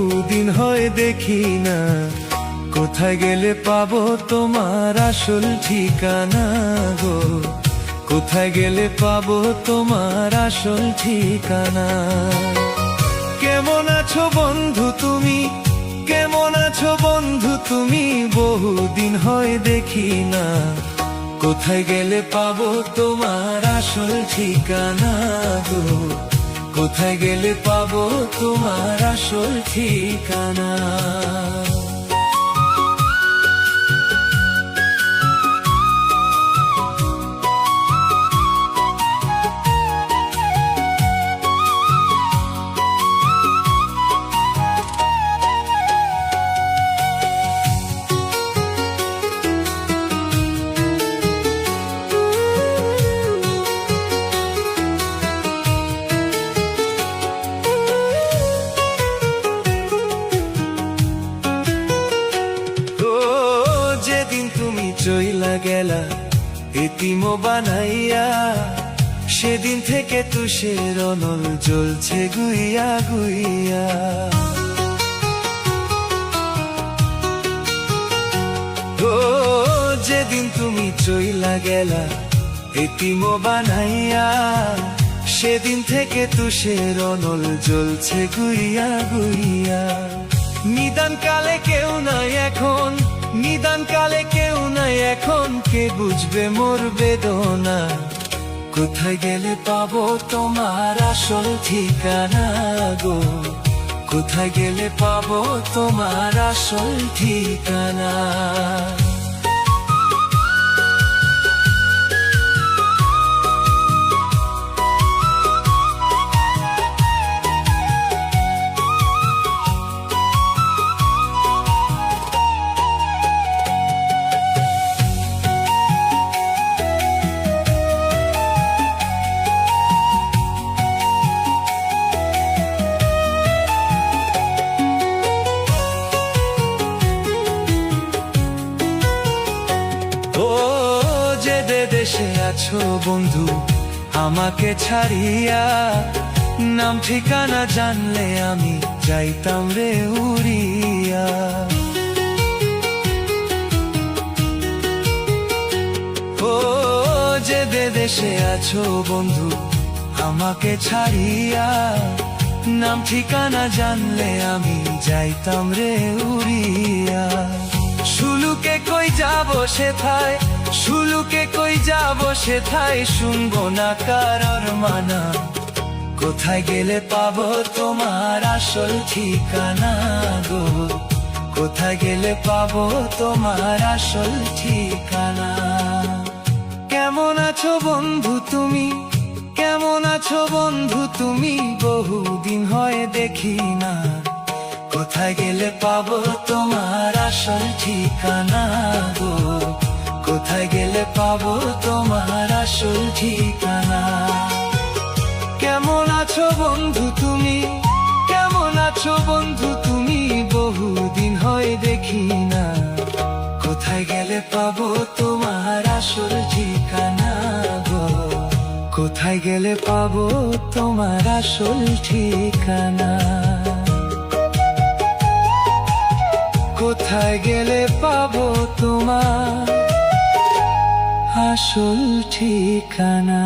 বহুদিন হয় দেখি না, কোথায় গেলে পাবো তোমার আসল ঠিকানা গো, কোথায় গেলে পাবো তোমার আসল ঠিকানা। কেমন আছো বন্ধু তুমি, কেমন আছো বন্ধু তুমি, বহুদিন হয় দেখি না, কোথায় গেলে পাবো তোমার আসল ঠিকানা গো, কোথায় গেলে পাবো তোমার আসল ঠিকানা। চইলা গেলা এতিম বানাইয়া, সেদিন থেকে তুষের অনল জ্বলছে গুইয়া গুইয়া। ও যেদিন তুমি চইলা গেলা এতিম বানাইয়া, সেদিন থেকে তুষের অনল জ্বলছে গুইয়া গুইয়া। নিদান কালে কেউ নাই এখন, নিদান কালে কেউ নাই এখন, কে বুঝবে মোর বেদনা, কোথায় গেলে পাবো তোমার আসল ঠিকানা গো, কোথায় গেলে পাবো তোমার আসল ঠিকানা। দেশে আছো বন্ধু আমাকে ছাড়িয়া, নাম ঠিকানা জানলে আমি যাইতাম রে উড়িয়া। ও যে দেশে আছো বন্ধু আমাকে ছাড়িয়া, নাম ঠিকানা জানলে আমি যাইতাম রে উড়িয়া। সুলুকে কই যাবো সেথায়, সুলুকে কই যাবো সেথায়, শুনবো না কারোর মানা, কোথায় গেলে পাবো তোমার আসল ঠিকানা গো, কোথায় গেলে পাবো তোমার আসল ঠিকানা। কেমন আছো বন্ধু তুমি, কেমন আছো বন্ধু তুমি, বহুদিন হয় দেখি না, কোথায় গেলে পাবো তোমার আসল ঠিকানা গো, কোথায় গেলে পাবো তোমার আসল ঠিকানা। কেমন আছো বন্ধু তুমি, কেমন আছো বন্ধু তুমি, বহুদিন হয় দেখি না, কোথায় গেলে পাবো তোমার আসল ঠিকানা গো, কোথায় গেলে পাবো তোমার আসল ঠিকানা। কোথায় গেলে পাবো তোমার আসল ঠিকানা।